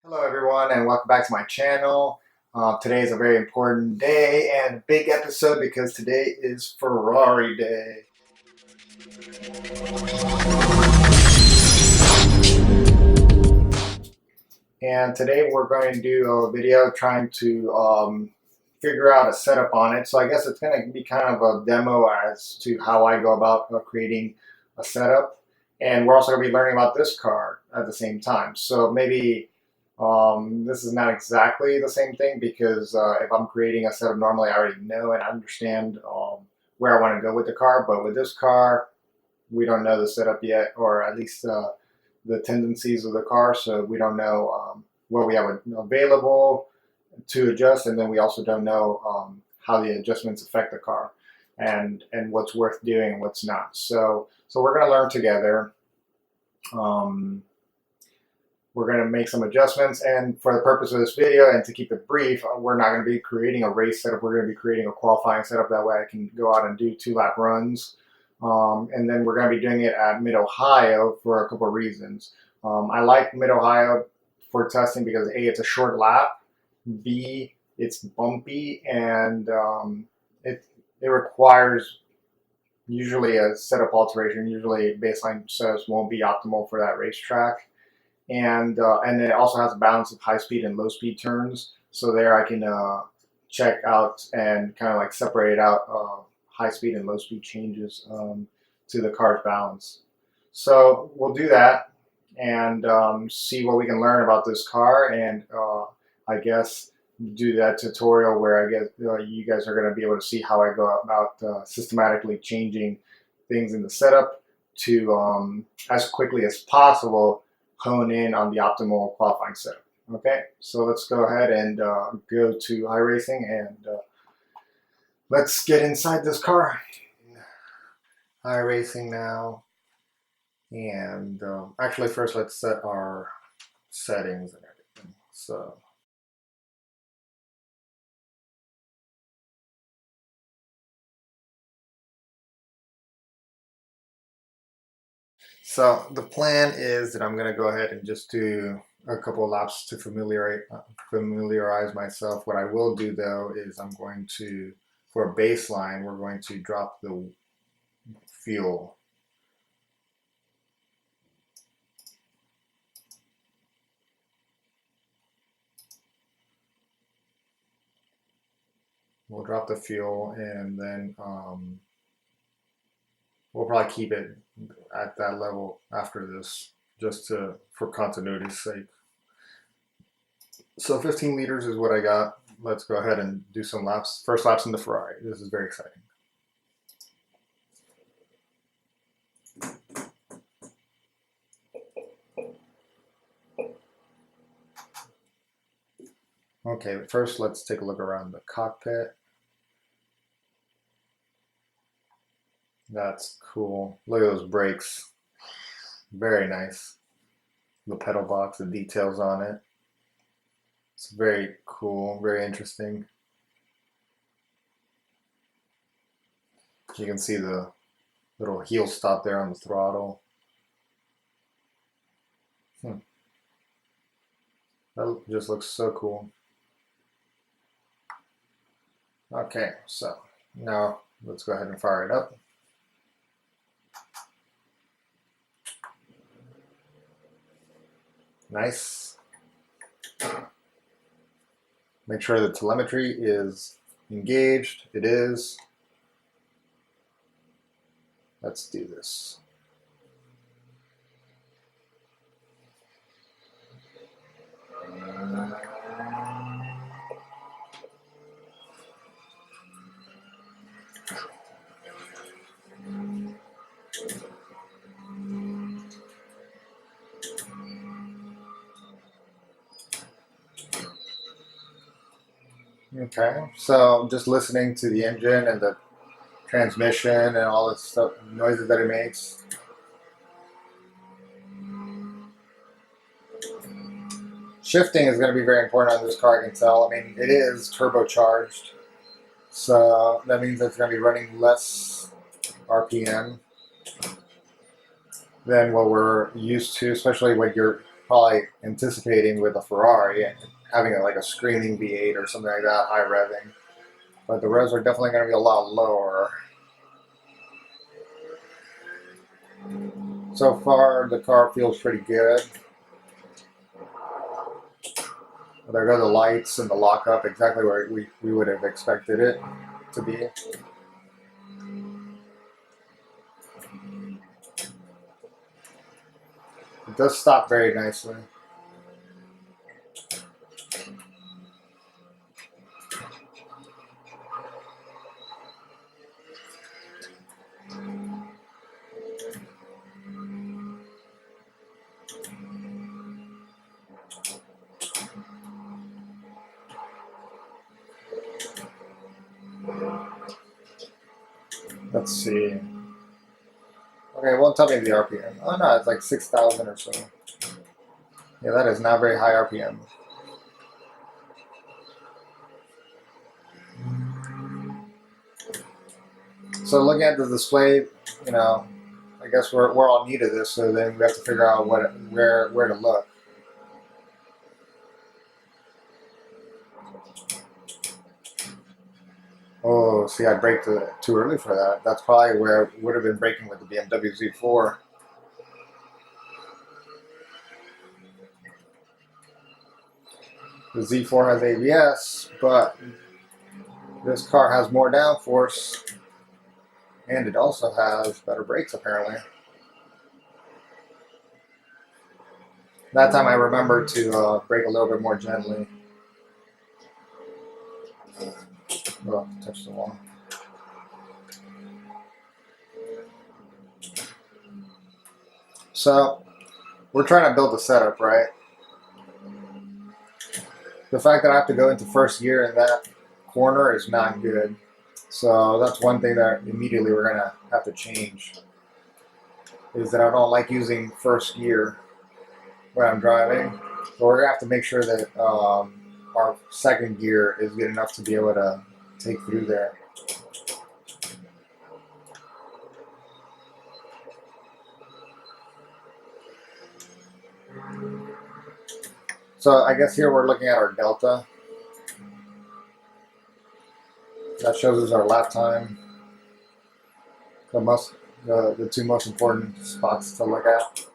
Hello everyone and welcome back to my channel. Today is a very important day and a big episode because today is Ferrari Day. And today we're going to do a video trying to figure out a setup on it. So I guess it's going to be kind of a demo as to how I go about creating a setup. And we're also going to be learning about this car at the same time. So maybe this is not exactly the same thing because if I'm creating a setup normally I already know and understand where I want to go with the car. But with this car, we don't know the setup yet, or at least the tendencies of the car, so we don't know what we have available to adjust, and then we also don't know how the adjustments affect the car and what's worth doing and what's not. So we're going to learn together. We're going to make some adjustments, and for the purpose of this video and to keep it brief, we're not going to be creating a race setup. We're going to be creating a qualifying setup. That way I can go out and do 2-lap runs. And then we're going to be doing it at Mid-Ohio for a couple of reasons. I like Mid-Ohio for testing because A, it's a short lap, B, it's bumpy, and it requires usually a setup alteration. Usually baseline setups won't be optimal for that racetrack. And it also has a balance of high speed and low speed turns. So there I can check out and kind of like separate out high speed and low speed changes to the car's balance. So we'll do that and see what we can learn about this car, and I guess do that tutorial where I guess you guys are going to be able to see how I go about systematically changing things in the setup to as quickly as possible hone in on the optimal qualifying setup. Okay, so let's go ahead and go to iRacing and let's get inside this car. iRacing now, and actually first let's set our settings and everything. So the plan is that I'm going to go ahead and just do a couple of laps to familiarize myself. What I will do though is I'm going to, for a baseline, we're going to drop the fuel. We'll drop the fuel, and then we'll probably keep it at that level after this, just for continuity's sake. So 15 liters is what I got. Let's go ahead and do some laps. First laps in the Ferrari. This is very exciting. Okay, first let's take a look around the cockpit. That's cool. Look at those brakes. Very nice. The pedal box, the details on it. It's very cool, very interesting. You can see the little heel stop there on the throttle. That just looks so cool. Okay, so now let's go ahead and fire it up. Nice. Make sure the telemetry is engaged. It is. Let's do this. Okay, so just listening to the engine and the transmission and all the stuff, noises that it makes. Shifting is going to be very important on this car, I can tell. I mean, it is turbocharged, so that means it's going to be running less RPM than what we're used to, especially when you're probably anticipating with a Ferrari and having like a screaming V8 or something like that, high revving. But the revs are definitely going to be a lot lower. So far, the car feels pretty good. There go the lights and the lockup, exactly where we would have expected it to be. It does stop very nicely. Let's see. Okay, it won't tell me the RPM. Oh no, it's like 6,000 or so. Yeah, that is not very high RPM. So looking at the display, you know, I guess we're all new to this, so then we have to figure out where to look. Oh, see, I braked too early for that. That's probably where it would have been braking with the BMW Z4. The Z4 has ABS, but this car has more downforce, and it also has better brakes, apparently. That time I remembered to brake a little bit more gently. Oh, touched the wall. So, we're trying to build a setup, right? The fact that I have to go into first gear in that corner is not good. So that's one thing that immediately we're going to have to change, is that I don't like using first gear when I'm driving. So we're going to have to make sure that our second gear is good enough to be able to take through there. So I guess here we're looking at our delta. That shows us our lap time. The two most important spots to look at.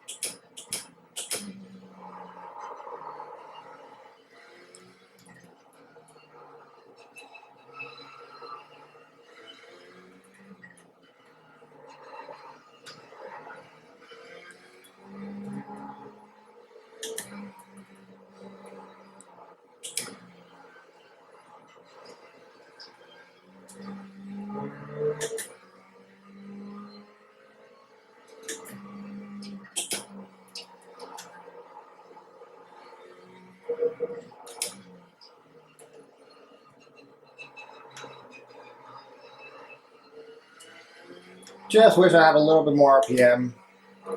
Just wish I had a little bit more RPM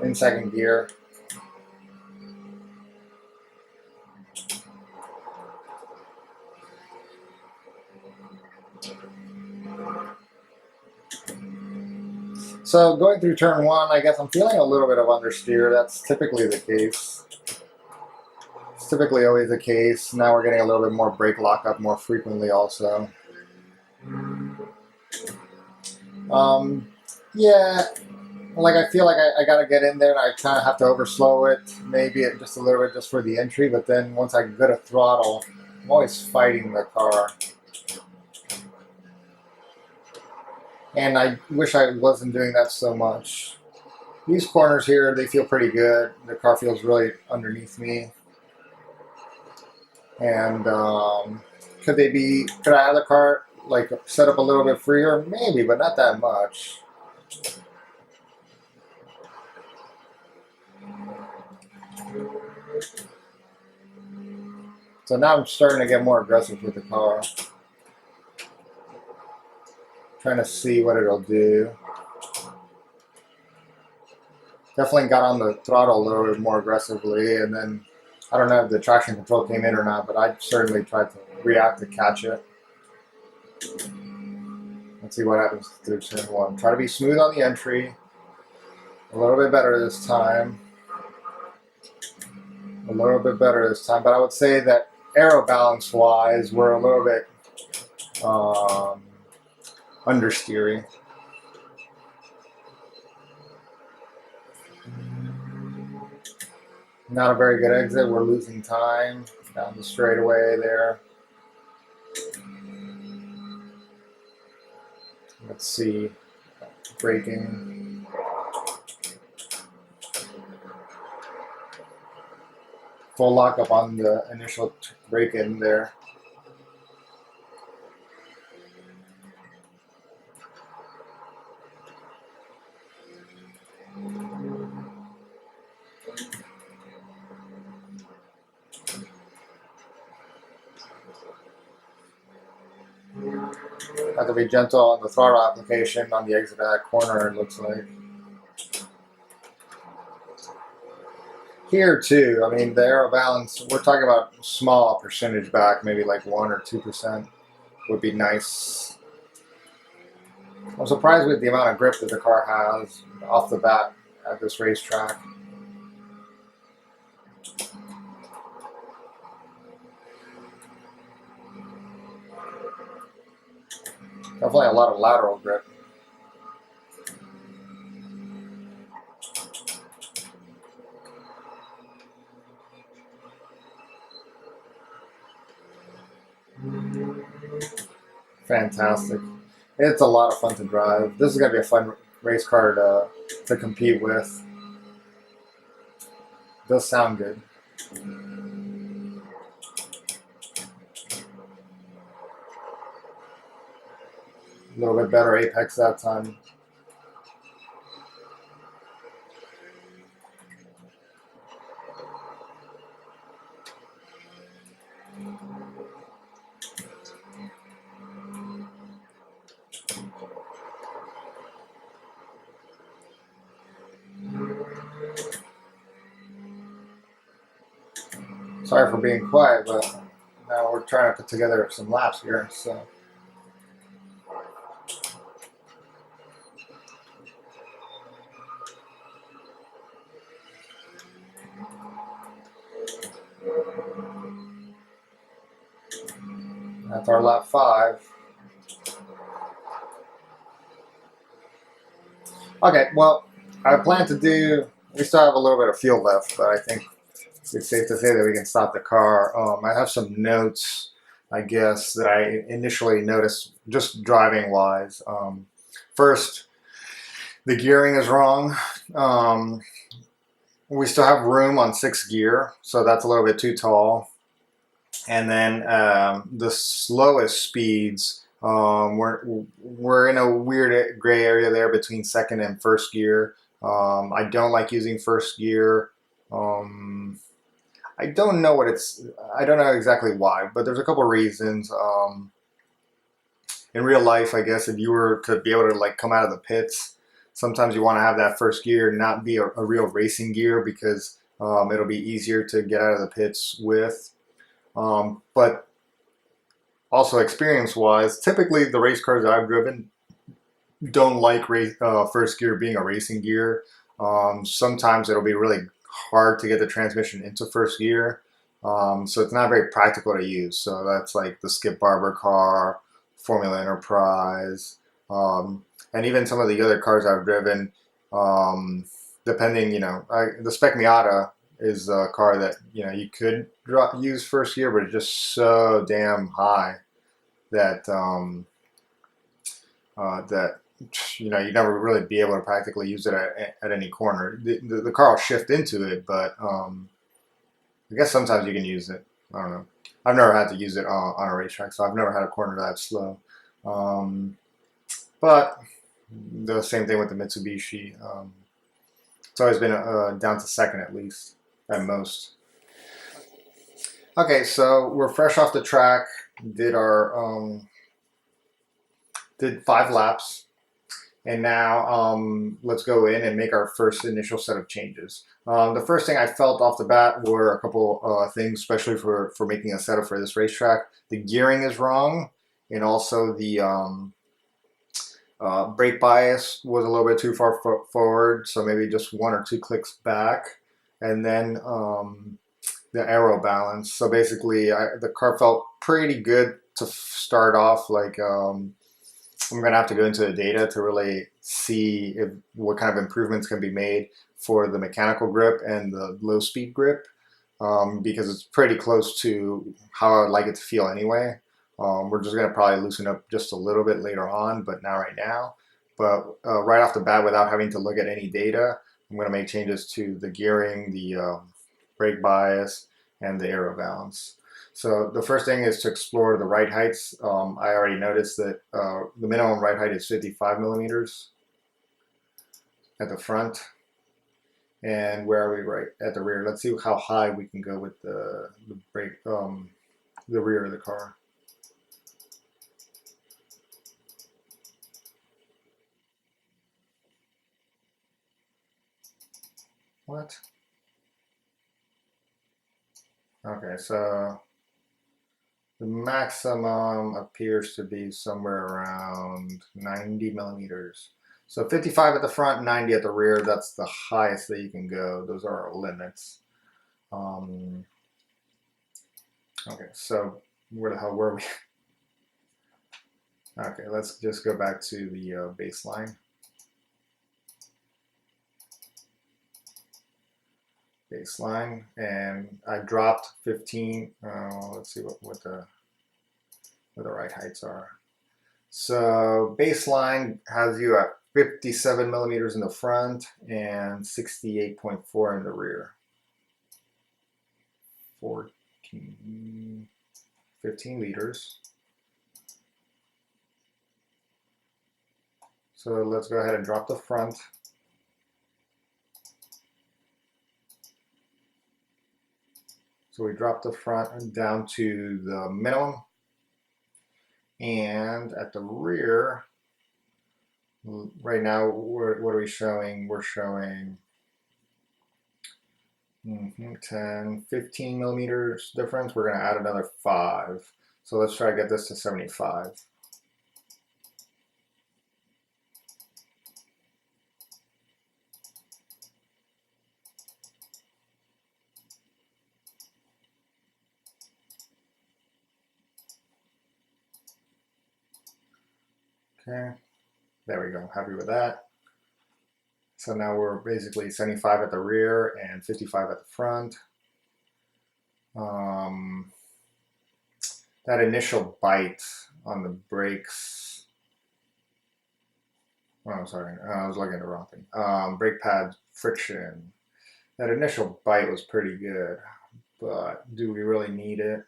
in second gear. So going through turn one, I guess I'm feeling a little bit of understeer. That's typically the case. It's typically always the case. Now we're getting a little bit more brake lockup more frequently also. Yeah, like I feel like I gotta get in there and I kind of have to overslow it, maybe just a little bit just for the entry, but then once I go to throttle, I'm always fighting the car. And I wish I wasn't doing that so much. These corners here, they feel pretty good. The car feels really underneath me. And could I have the car like set up a little bit freer? Maybe, but not that much. So now I'm starting to get more aggressive with the car. Trying to see what it'll do. Definitely got on the throttle a little bit more aggressively, and then I don't know if the traction control came in or not, but I certainly tried to react to catch it. Let's see what happens through turn one. Try to be smooth on the entry. A little bit better this time. a little bit better this time, but I would say that aero balance wise, we're a little bit understeering. Not a very good exit. We're losing time down the straightaway there. Let's see. Braking. Full lockup on the initial break in there. Have to be gentle on the throttle application on the exit of that corner, it looks like. Here too, I mean, the aero balance, we're talking about small percentage back, maybe like 1 or 2% would be nice. I'm surprised with the amount of grip that the car has off the bat at this racetrack. Definitely a lot of lateral grip. Fantastic. It's a lot of fun to drive. This is going to be a fun race car to compete with. Does sound good. A little bit better apex that time. Sorry for being quiet, but now we're trying to put together some laps here. So. That's our lap 5. Okay, well, I plan to do, we still have a little bit of fuel left, but I think it's safe to say that we can stop the car. I have some notes, I guess, that I initially noticed just driving wise. First, the gearing is wrong. We still have room on 6th gear, so that's a little bit too tall. And then the slowest speeds, we're in a weird gray area there between 2nd and 1st gear. I don't like using 1st gear. I don't know I don't know exactly why, but there's a couple reasons. In real life, I guess if you were to be able to like come out of the pits, sometimes you want to have that 1st gear not be a real racing gear because it'll be easier to get out of the pits with. But also experience-wise, typically the race cars that I've driven don't like 1st gear being a racing gear. Sometimes it'll be really hard to get the transmission into 1st gear, so it's not very practical to use. So that's like the Skip Barber car, Formula Enterprise, and even some of the other cars I've driven. Depending, the Spec Miata is a car that you could use 1st gear, but it's just so damn high that that you never really be able to practically use it at any corner. The car will shift into it, but I guess sometimes you can use it. I don't know. I've never had to use it on a racetrack, so I've never had a corner that slow. But the same thing with the Mitsubishi. It's always been down to 2nd at least, at most. Okay, so we're fresh off the track. Did 5 laps. And now let's go in and make our first initial set of changes. The first thing I felt off the bat were a couple things, especially for making a setup for this racetrack. The gearing is wrong, and also the brake bias was a little bit too far forward, so maybe just 1 or 2 clicks back. And then the aero balance. So basically, the car felt pretty good to start off. Like I'm gonna have to go into the data to really see what kind of improvements can be made for the mechanical grip and the low speed grip, because it's pretty close to how I'd like it to feel anyway. We're just gonna probably loosen up just a little bit later on, but not right now. But right off the bat, without having to look at any data, I'm gonna make changes to the gearing, the brake bias, and the aero balance. So the first thing is to explore the ride heights. I already noticed that the minimum ride height is 55 millimeters at the front. And where are we right at the rear? Let's see how high we can go with the brake, the rear of the car. What? Okay, so the maximum appears to be somewhere around 90 millimeters. So 55 at the front, 90 at the rear. That's the highest that you can go. Those are our limits. Okay, so where the hell were we? Okay, let's just go back to the baseline. And I dropped 15. Let's see what the ride heights are. So baseline has you at 57 millimeters in the front and 68.4 in the rear. 15 liters. So let's go ahead and drop the front. So we drop the front down to the minimum. And at the rear, right now, what are we showing? We're showing 10, 15 millimeters difference. We're going to add another 5. So let's try to get this to 75. Okay, there we go. Happy with that. So now we're basically 75 at the rear and 55 at the front. That initial bite on the brakes. Oh, I'm sorry, I was looking at the wrong thing. Brake pad friction. That initial bite was pretty good, but do we really need it?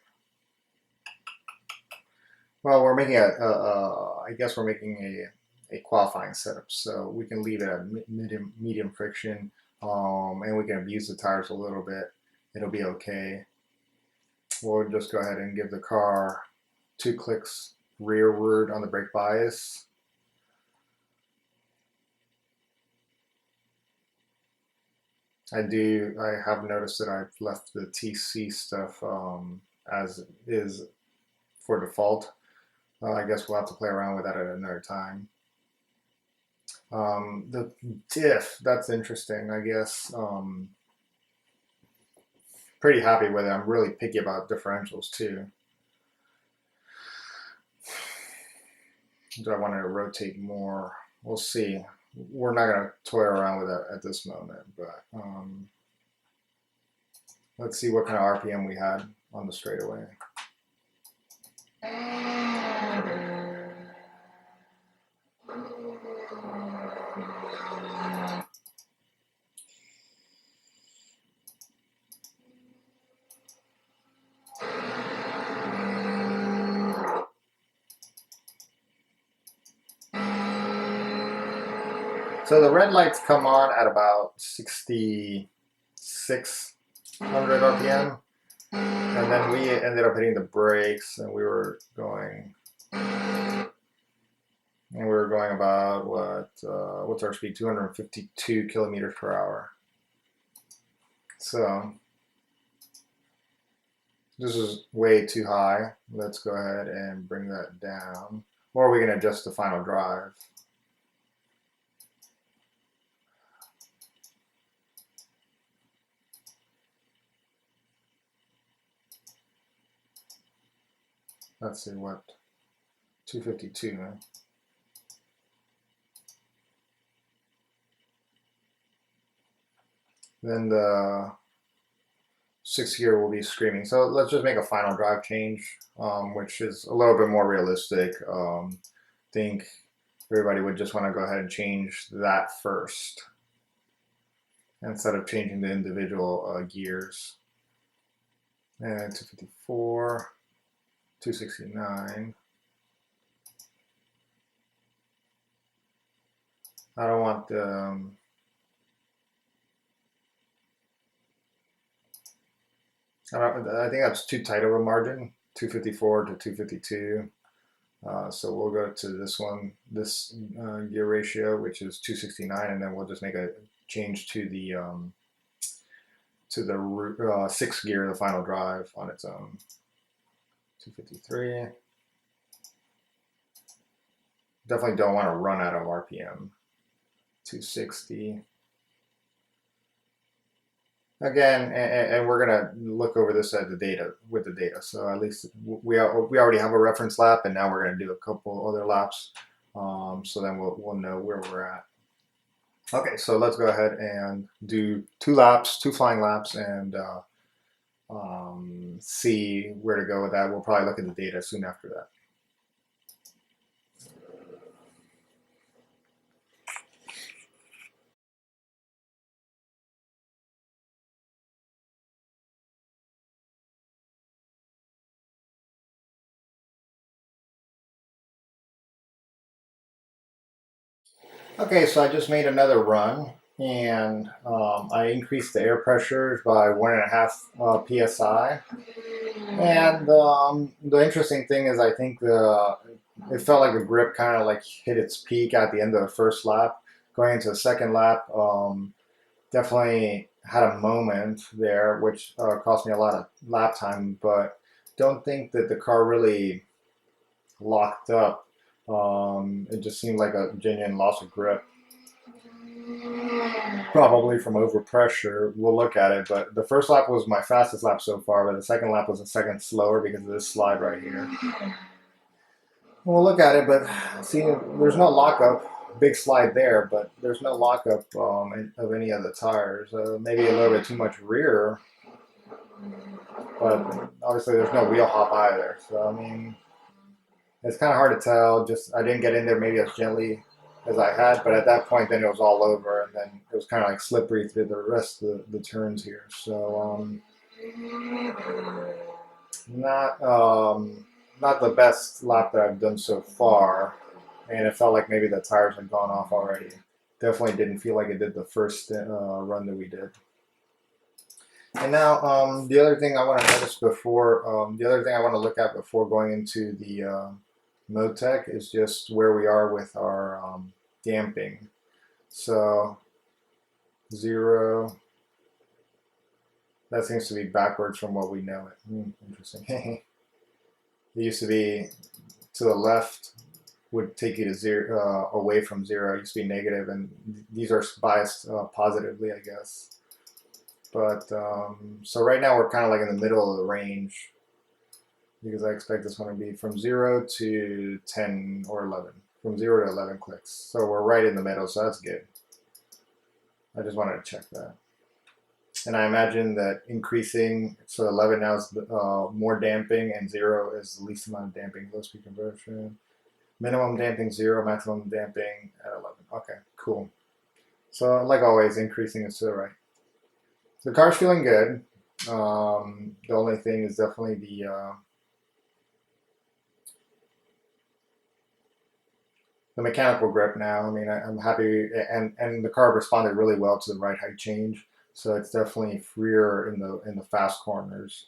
Well, we're making I guess we're making a qualifying setup, so we can leave it at medium friction, and we can abuse the tires a little bit. It'll be okay. We'll just go ahead and give the car 2 clicks rearward on the brake bias. I have noticed that I've left the TC stuff as is for default. I guess we'll have to play around with that at another time. The diff, that's interesting, I guess. Pretty happy with it. I'm really picky about differentials too. Do I want to rotate more? We'll see. We're not going to toy around with that at this moment, but let's see what kind of RPM we had on the straightaway. So the red lights come on at about 6,600 RPM. And then we ended up hitting the brakes and we were going about what's our speed? 252 kilometers per hour. So this is way too high. Let's go ahead and bring that down. Or we can adjust the final drive. let's see what, 252 now. Then the 6th gear will be screaming. So let's just make a final drive change, which is a little bit more realistic. I think everybody would just want to go ahead and change that first instead of changing the individual gears. And 254, 269. I don't want the I think that's too tight of a margin, 254 to 252. So we'll go to this one, this gear ratio, which is 269, and then we'll just make a change to the 6th gear, the final drive on its own. 253. Definitely don't want to run out of RPM. 260. Again, and we're gonna look over this at the data with the data. So at least we already have a reference lap, and now we're gonna do a couple other laps. So then we'll know where we're at. Okay, so let's go ahead and do 2 laps, 2 flying laps, and see where to go with that. We'll probably look at the data soon after that. Okay, so I just made another run, and I increased the air pressures by 1.5 psi. And the interesting thing is, I think it felt like the grip kind of like hit its peak at the end of the first lap. Going into the second lap, definitely had a moment there, which cost me a lot of lap time, but don't think that the car really locked up. It just seemed like a genuine loss of grip, probably from overpressure. We'll look at it, but the first lap was my fastest lap so far, but the second lap was a second slower because of this slide right here. We'll look at it, but see, there's no lockup. Big slide there, but there's no lockup of any of the tires. Maybe a little bit too much rear, but obviously there's no wheel hop either. So I mean, it's kind of hard to tell. Just I didn't get in there maybe as gently as I had, but at that point then it was all over, and then it was kind of like slippery through the rest of the turns here. So not the best lap that I've done so far, and it felt like maybe the tires had gone off already. Definitely didn't feel like it did the first run that we did. And now the other thing I want to notice before, the other thing I want to look at before going into the MoTec is just where we are with our damping. So 0, that seems to be backwards from what we know it. Interesting. It used to be to the left would take you to 0, away from 0. It used to be negative, and these are biased positively, I guess. But so right now we're kind of like in the middle of the range, because I expect this one to be from 0 to 10 or 11, from 0 to 11 clicks. So we're right in the middle, so that's good. I just wanted to check that. And I imagine that increasing, so 11 now is more damping, and 0 is the least amount of damping. Low speed conversion. Minimum damping 0, maximum damping at 11. Okay, cool. So like always, increasing is to the right. The car's feeling good. The only thing is definitely the mechanical grip now. I mean, I'm happy, and the car responded really well to the right height change. So it's definitely freer in the fast corners.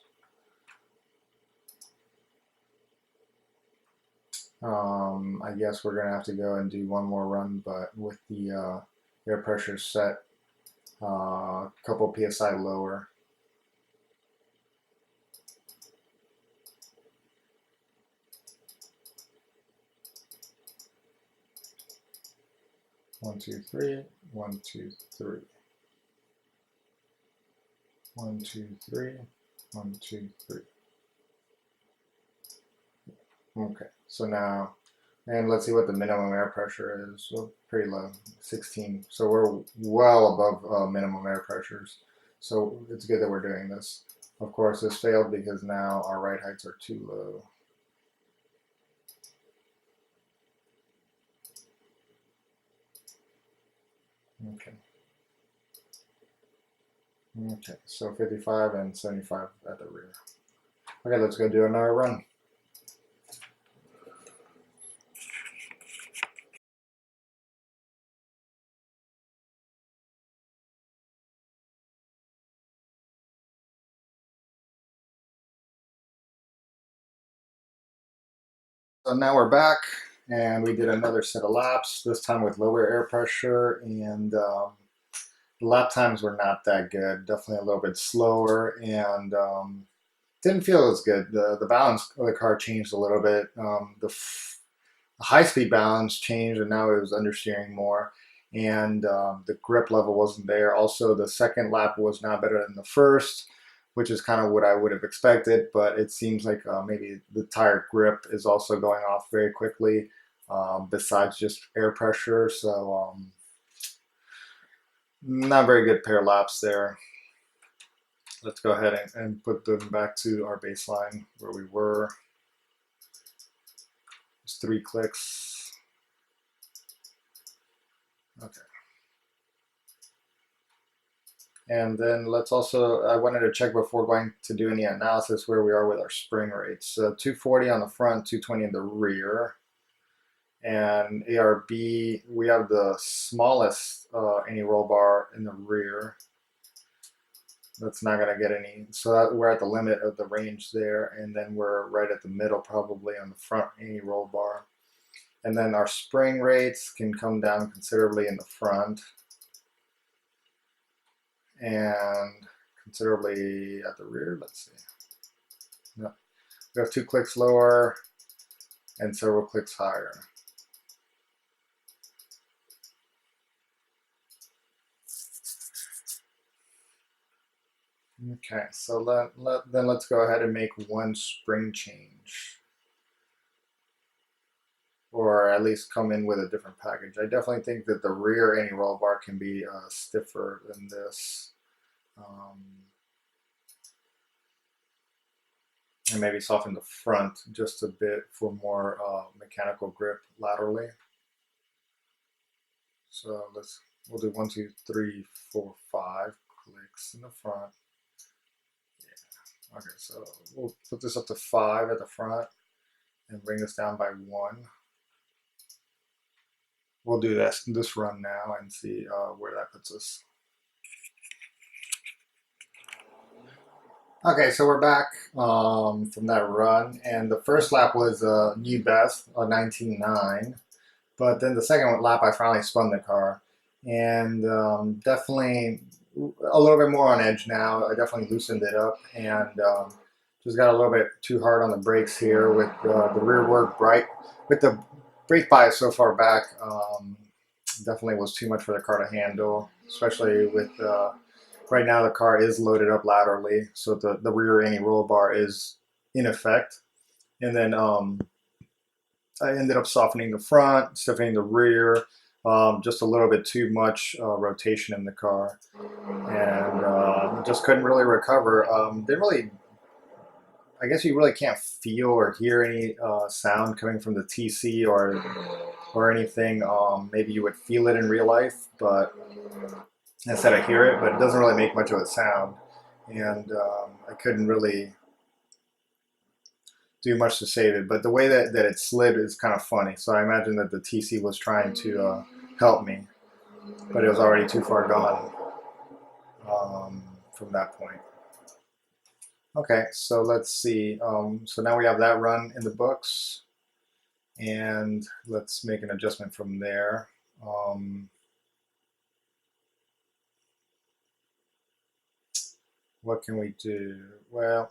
I guess we're gonna have to go and do one more run, but with the air pressure set a couple psi lower. One, two, three. 1, 2, 3. 1, 2, 3. 1, 2, 3. Okay, so now, and let's see what the minimum air pressure is. So pretty low, 16. So we're well above minimum air pressures. So it's good that we're doing this. Of course, this failed because now our ride heights are too low. Okay. Okay, so 55 and 75 at the rear. Okay, let's go do another run. So now we're back, and we did another set of laps, this time with lower air pressure, and the lap times were not that good. Definitely a little bit slower, and didn't feel as good. The balance of the car changed a little bit. The high speed balance changed, and now it was understeering more, and the grip level wasn't there. Also, the second lap was not better than the first, which is kind of what I would have expected. But it seems like maybe the tire grip is also going off very quickly, besides just air pressure. So not very good pair laps there. Let's go ahead and put them back to our baseline where we were. Just 3 clicks. Okay. And then let's also, I wanted to check before going to do any analysis where we are with our spring rates. So 240 on the front, 220 in the rear. And ARB, we have the smallest any roll bar in the rear. That's not going to get any. So we're at the limit of the range there. And then we're right at the middle probably on the front any roll bar. And then our spring rates can come down considerably in the front and considerably at the rear. Let's see. No. We have 2 clicks lower and several clicks higher. Okay, so then let's go ahead and make one spring change. Or at least come in with a different package. I definitely think that the rear any roll bar can be stiffer than this. And maybe soften the front just a bit for more mechanical grip laterally. So we'll do 1, 2, 3, 4, 5 clicks in the front. Yeah. Okay, so we'll put this up to 5 at the front and bring this down by 1. We'll do this run now and see where that puts us. Okay, so we're back from that run, and the first lap was a new best, a 19.9. But then the second lap, I finally spun the car, and definitely a little bit more on edge now. I definitely loosened it up, and just got a little bit too hard on the brakes here with the rear work bright. With the brake bias so far back, definitely was too much for the car to handle, especially with right now the car is loaded up laterally, so the rear any roll bar is in effect. And then I ended up softening the front, stiffening the rear, just a little bit too much rotation in the car, and just couldn't really recover. Didn't really, I guess you really can't feel or hear any sound coming from the TC or anything. Maybe you would feel it in real life, but instead I hear it, but it doesn't really make much of a sound, and I couldn't really do much to save it. But the way that it slid is kind of funny. So I imagine that the TC was trying to help me, but it was already too far gone from that point. Okay, so let's see. So now we have that run in the books, and let's make an adjustment from there. What can we do? Well,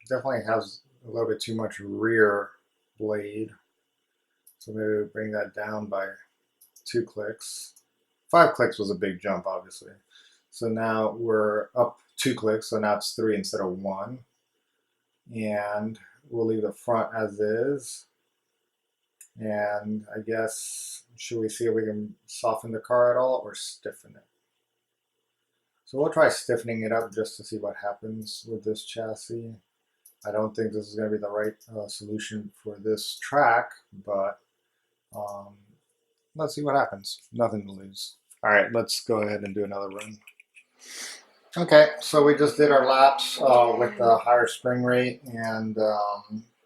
definitely has a little bit too much rear blade. So maybe we'll bring that down by 2 clicks. 5 clicks was a big jump, obviously. So now we're up 2 clicks, so now it's 3 instead of 1. and we'll leave the front as is. And I guess, should we see if we can soften the car at all or stiffen it? So we'll try stiffening it up just to see what happens with this chassis. I don't think this is going to be the right solution for this track, but um, let's see what happens. Nothing to lose. All right, let's go ahead and do another run. Okay, so we just did our laps with the higher spring rate, and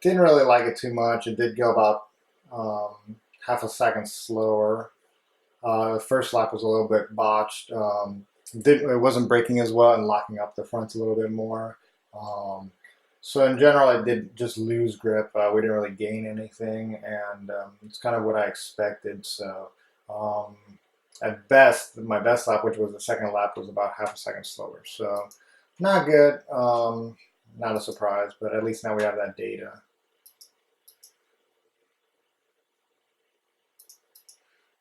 didn't really like it too much. It did go about half a second slower. The first lap was a little bit botched. It wasn't braking as well and locking up the fronts a little bit more. So in general, I did just lose grip. We didn't really gain anything, and it's kind of what I expected. So at best, my best lap, which was the second lap, was about half a second slower. So not good, not a surprise, but at least now we have that data.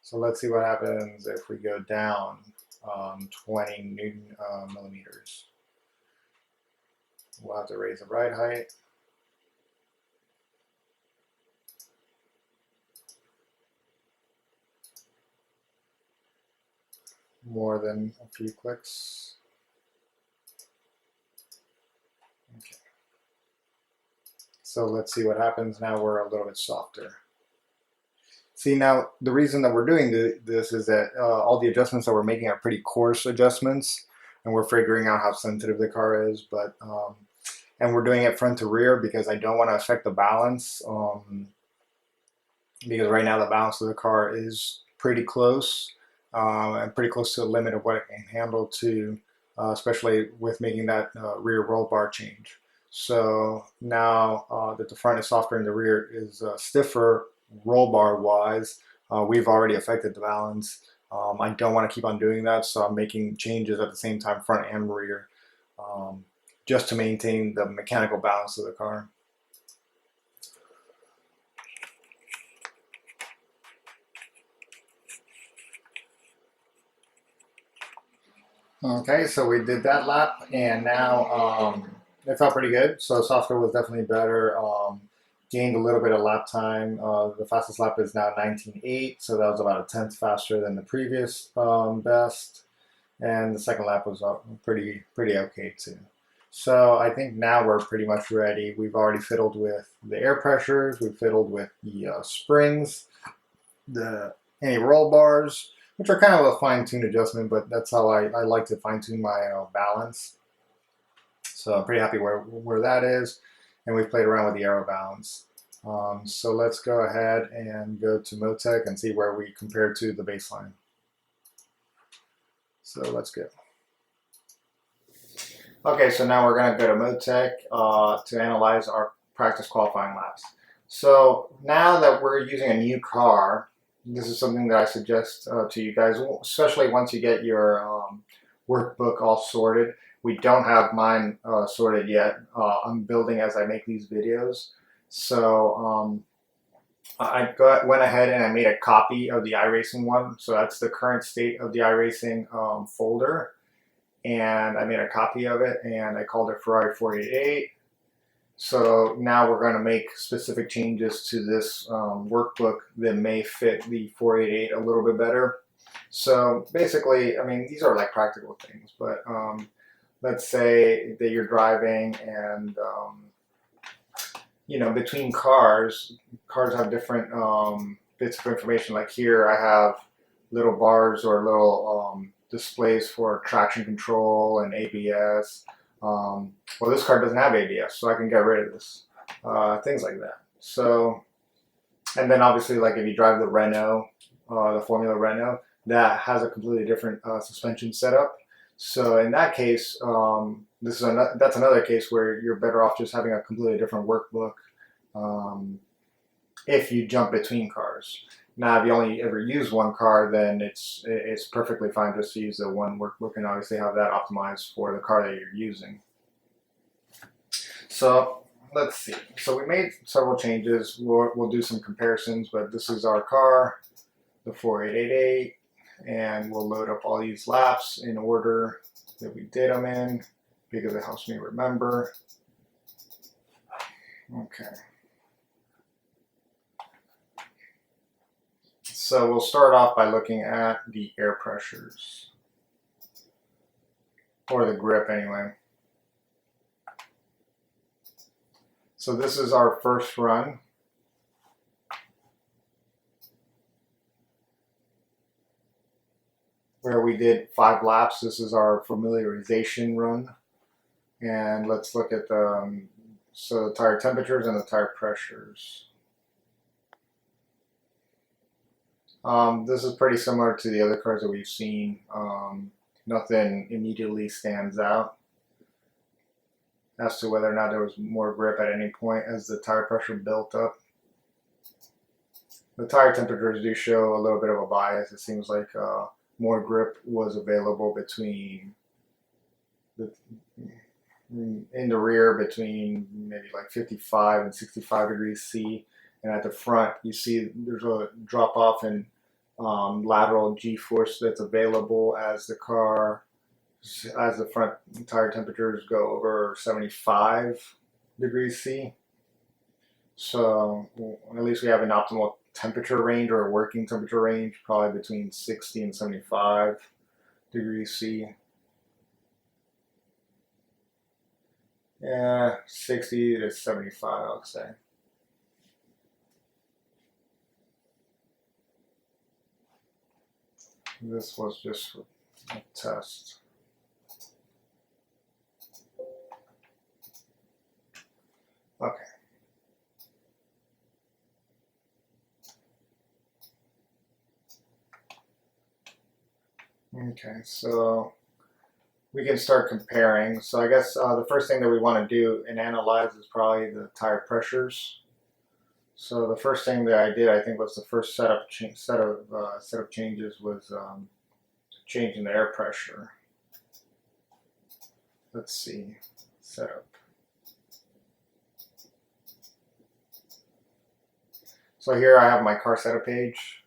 So let's see what happens if we go down 20 Newton millimeters. We'll have to raise the ride height. More than a few clicks. Okay. So let's see what happens now. We're a little bit softer. See, now the reason that we're doing this is that all the adjustments that we're making are pretty coarse adjustments, and we're figuring out how sensitive the car is. But and we're doing it front to rear because I don't want to affect the balance. Because right now the balance of the car is pretty close, and pretty close to the limit of what it can handle too, especially with making that rear roll bar change. So now that the front is softer and the rear is stiffer roll bar wise, we've already affected the balance. I don't want to keep on doing that, so I'm making changes at the same time, front and rear, just to maintain the mechanical balance of the car. Okay, so we did that lap, and now it felt pretty good. So software was definitely better. Gained a little bit of lap time. The fastest lap is now 19.8, so that was about a tenth faster than the previous best. And the second lap was pretty okay too. So I think now we're pretty much ready. We've already fiddled with the air pressures. We've fiddled with the springs, the roll bars, which are kind of a fine-tune adjustment, but that's how I like to fine-tune my balance. So I'm pretty happy where that is, and we've played around with the aero balance. So let's go ahead and go to MoTec and see where we compare to the baseline. So let's go. Okay, so now we're going to go to MoTec to analyze our practice qualifying laps. So now that we're using a new car, this is something that I suggest to you guys, especially once you get your workbook all sorted. We don't have mine sorted yet. I'm building as I make these videos. So I went ahead and I made a copy of the iRacing one. So that's the current state of the iRacing folder. And I made a copy of it, and I called it Ferrari 488. So now we're going to make specific changes to this workbook that may fit the 488 a little bit better. So basically, I mean, these are like practical things, but let's say that you're driving and, you know, between cars have different bits of information. Like here I have little bars or little displays for traction control and ABS. Well, this car doesn't have ABS, so I can get rid of this. Things like that. So, and then obviously, like if you drive the Renault, the Formula Renault, that has a completely different suspension setup. So in that case, that's another case where you're better off just having a completely different workbook if you jump between cars. Now, if you only ever use one car, then it's perfectly fine just to use the one workbook and obviously have that optimized for the car that you're using. So let's see. So we made several changes. We'll do some comparisons, but this is our car, the 4888, and we'll load up all these laps in order that we did them in because it helps me remember. Okay. So we'll start off by looking at the air pressures, or the grip anyway. So this is our first run. Where we did 5 laps. This is our familiarization run. And let's look at the tire temperatures and the tire pressures. This is pretty similar to the other cars that we've seen. Nothing immediately stands out as to whether or not there was more grip at any point as the tire pressure built up. The tire temperatures do show a little bit of a bias. It seems like more grip was available between in the rear between maybe like 55 and 65 degrees C, and at the front you see there's a drop off in lateral G-force that's available as the front tire temperatures go over 75 degrees C. So at least we have an optimal temperature range, or a working temperature range, probably between 60 and 75 degrees C. Yeah, 60 to 75, I would say. This was just a test. Okay. Okay, so we can start comparing. So I guess the first thing that we want to do and analyze is probably the tire pressures. So the first thing that I did, I think, was the first set of changes was changing the air pressure. Let's see, setup. So here I have my car setup page.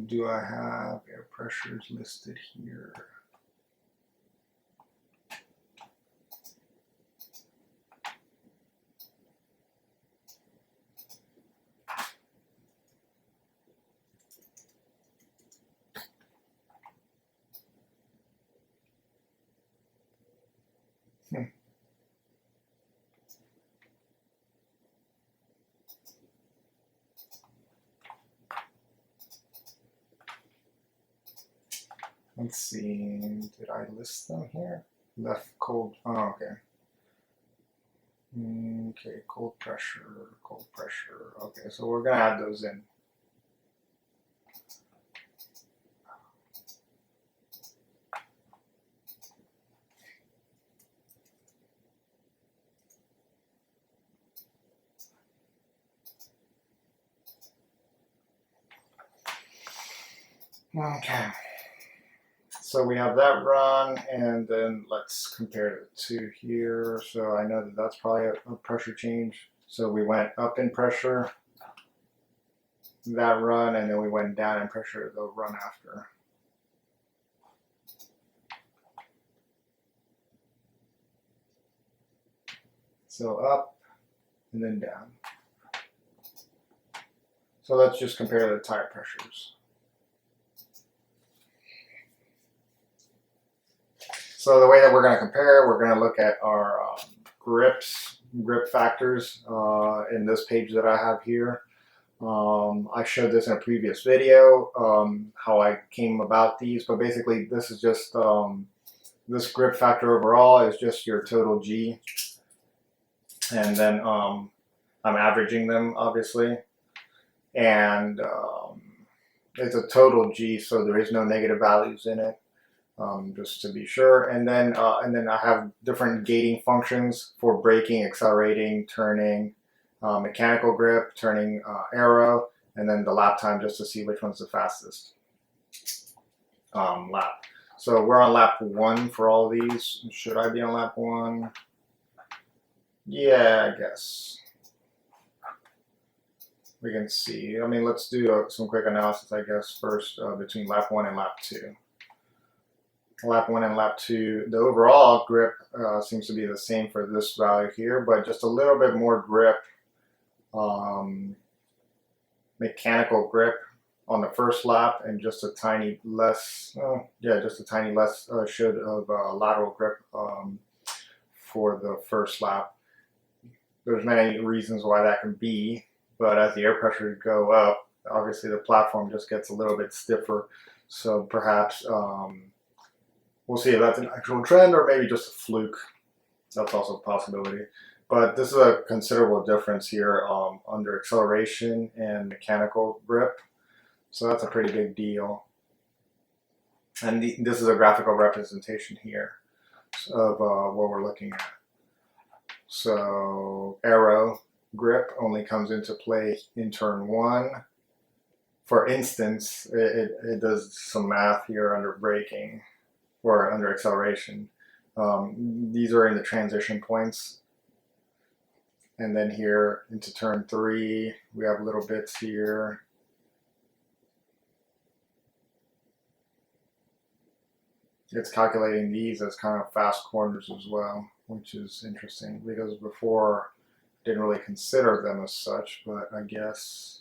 Do I have air pressures listed here? Let's see, did I list them here? Left cold, oh, okay. Okay, cold pressure. Okay, so we're gonna add those in. Okay. So we have that run, and then let's compare it to here. So I know that that's probably a pressure change. So we went up in pressure that run, and then we went down in pressure the run after. So up and then down. So let's just compare the tire pressures. So the way that we're going to compare, we're going to look at our grip factors in this page that I have here. I showed this in a previous video, how I came about these, but basically this is just, this grip factor overall is just your total G, and then I'm averaging them, obviously, and it's a total G, so there is no negative values in it. Just to be sure, and then I have different gating functions for braking, accelerating, turning, mechanical grip, turning aero, and then the lap time, just to see which one's the fastest lap. So we're on lap 1 for all these. Should I be on lap 1? Yeah, I guess. We can see. I mean, let's do some quick analysis, I guess, first between lap 1 and lap 2. lap 1 and lap 2. The overall grip seems to be the same for this value here, but just a little bit more grip, mechanical grip on the first lap, and just a tiny less, showed of lateral grip for the first lap. There's many reasons why that can be, but as the air pressure go up, obviously the platform just gets a little bit stiffer. So perhaps we'll see if that's an actual trend or maybe just a fluke. That's also a possibility. But this is a considerable difference here under acceleration and mechanical grip. So that's a pretty big deal. And this is a graphical representation here of what we're looking at. So aero grip only comes into play in turn 1. For instance, it does some math here under braking or under acceleration. These are in the transition points. And then here into turn 3, we have little bits here. It's calculating these as kind of fast corners as well, which is interesting because before I didn't really consider them as such, but I guess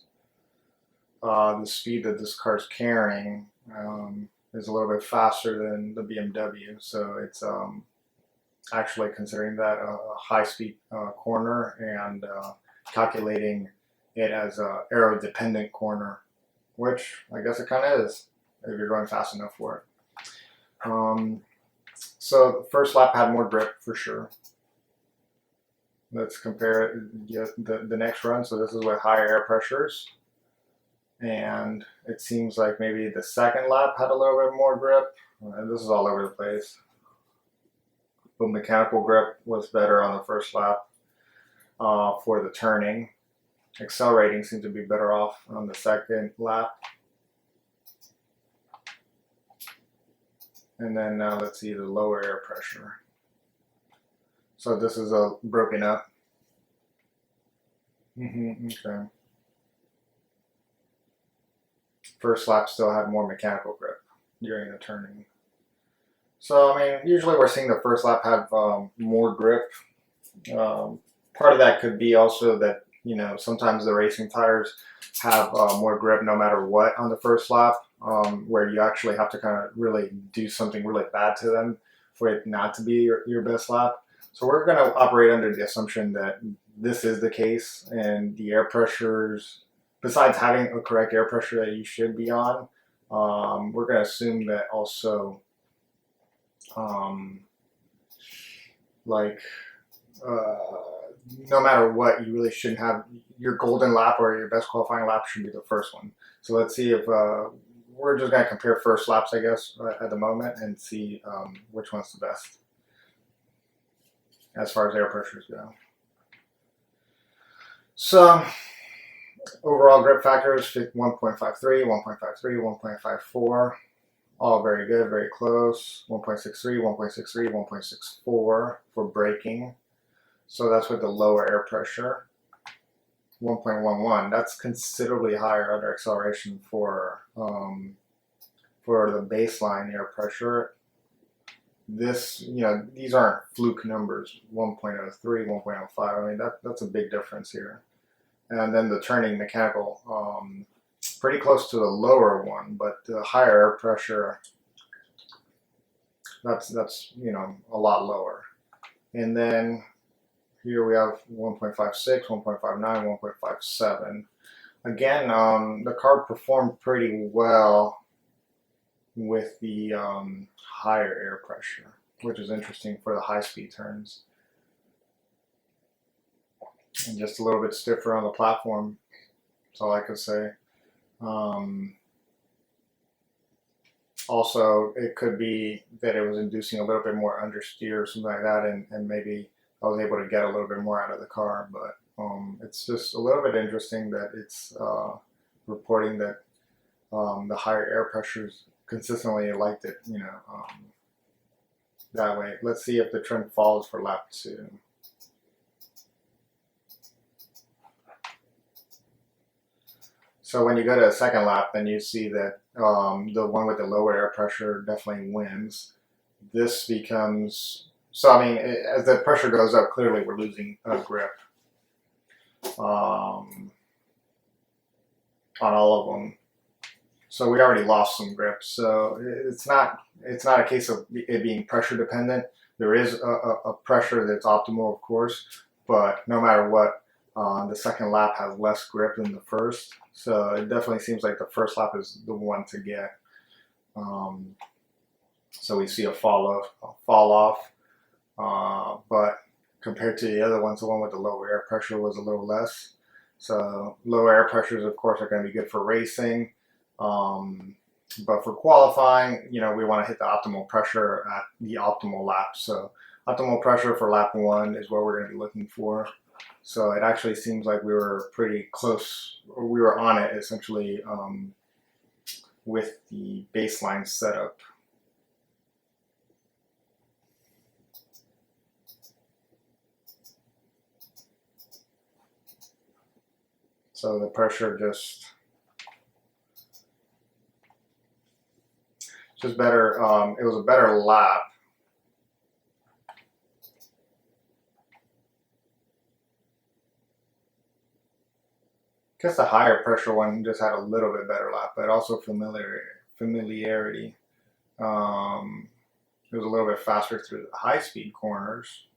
the speed that this car is carrying is a little bit faster than the BMW, so it's actually considering that a high-speed corner and calculating it as an aero-dependent corner, which I guess it kind of is if you're going fast enough for it. So the first lap had more grip for sure. Let's compare the next run. So this is with higher air pressures. And it seems like maybe the second lap had a little bit more grip. And this is all over the place. But mechanical grip was better on the first lap for the turning. Accelerating seemed to be better off on the second lap. And then now let's see the lower air pressure. So this is broken up. Okay. First lap still had more mechanical grip during the turning. So, I mean, usually we're seeing the first lap have more grip. Part of that could be also that, you know, sometimes the racing tires have more grip no matter what on the first lap, where you actually have to kind of really do something really bad to them for it not to be your best lap. So we're going to operate under the assumption that this is the case, and the air pressures, besides having a correct air pressure that you should be on, we're going to assume that also no matter what, you really shouldn't have your golden lap, or your best qualifying lap should be the first one. So let's see if we're just going to compare first laps, I guess, at the moment, and see which one's the best as far as air pressures go. So overall grip factors 1.53, 1.53, 1.54. All very good, very close. 1.63, 1.63, 1.64 for braking. So that's with the lower air pressure. 1.11. That's considerably higher under acceleration for the baseline air pressure. This, you know, these aren't fluke numbers. 1.03, 1.05. I mean, that's a big difference here. And then the turning mechanical, pretty close to the lower one, but the higher air pressure, that's you know, a lot lower. And then here we have 1.56, 1.59, 1.57. Again, the car performed pretty well with the higher air pressure, which is interesting for the high-speed turns. And just a little bit stiffer on the platform, that's all I could say. Also, it could be that it was inducing a little bit more understeer or something like that, and maybe I was able to get a little bit more out of the car. But it's just a little bit interesting that it's reporting that the higher air pressures consistently liked it, you know, that way. Let's see if the trend falls for lap 2. So when you go to a second lap, then you see that the one with the lower air pressure definitely wins. this becomes, so I mean, as the pressure goes up, clearly we're losing grip on all of them. So we already lost some grip. So it's not a case of it being pressure dependent. There is a pressure that's optimal, of course, but no matter what, the second lap has less grip than the first. So it definitely seems like the first lap is the one to get. So we see a fall off, but compared to the other ones, the one with the lower air pressure was a little less. So lower air pressures, of course, are going to be good for racing. But for qualifying, you know, we want to hit the optimal pressure at the optimal lap. So optimal pressure for lap 1 is what we're going to be looking for. So it actually seems like we were pretty close, or we were on it essentially with the baseline setup. So the pressure just better. It was a better lap. I guess the higher pressure one just had a little bit better lap, but also familiarity. It was a little bit faster through the high speed corners.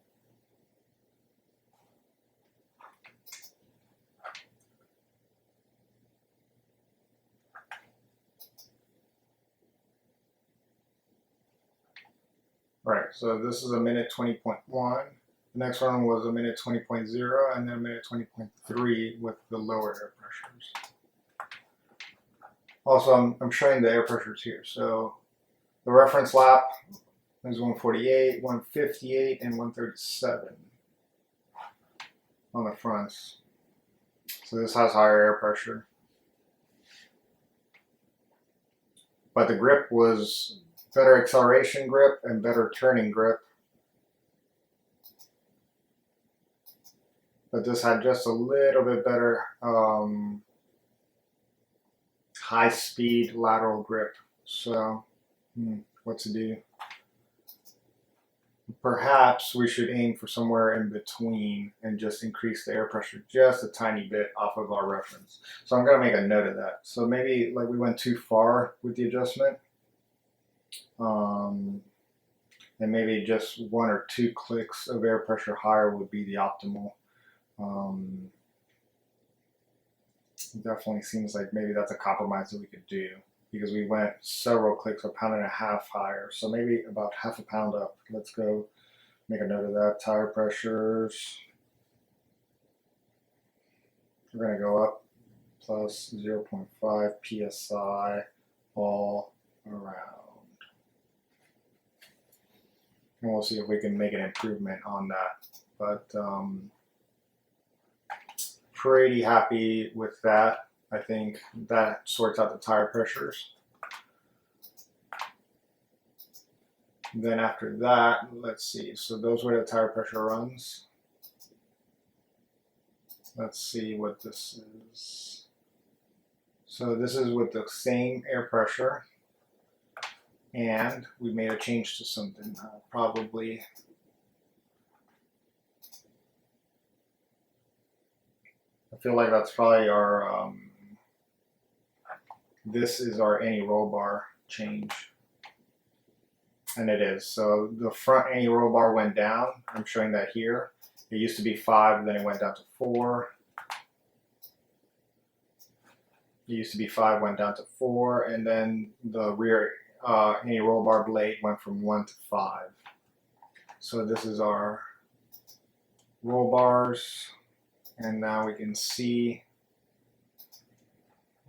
Right, so this is a minute 20.1. The next one was a minute 20.0, and then a minute 20.3 with the lower air pressures. Also, I'm showing the air pressures here. So the reference lap is 148, 158, and 137 on the fronts. So this has higher air pressure. But the grip was better acceleration grip and better turning grip. But this had just a little bit better high speed lateral grip. So what to do? Perhaps we should aim for somewhere in between and just increase the air pressure just a tiny bit off of our reference. So I'm going to make a note of that. So maybe like we went too far with the adjustment. And maybe just 1 or 2 clicks of air pressure higher would be the optimal. Definitely seems like maybe that's a compromise that we could do, because we went several clicks, a pound and a half higher. So maybe about half a pound up. Let's go make a note of that. Tire pressures. We're going to go up plus 0.5 psi all around. And we'll see if we can make an improvement on that. But pretty happy with that. I think that sorts out the tire pressures. Then after that, let's see. So those were the tire pressure runs. Let's see what this is. So this is with the same air pressure. And we made a change to something. Probably I feel like that's probably our this is our anti-roll bar change, and it is. So the front anti-roll bar went down. I'm showing that here. It used to be 5, then it went down to 4. It used to be 5, went down to 4, and then the rear anti-roll bar blade went from 1 to 5. So this is our roll bars, and now we can see,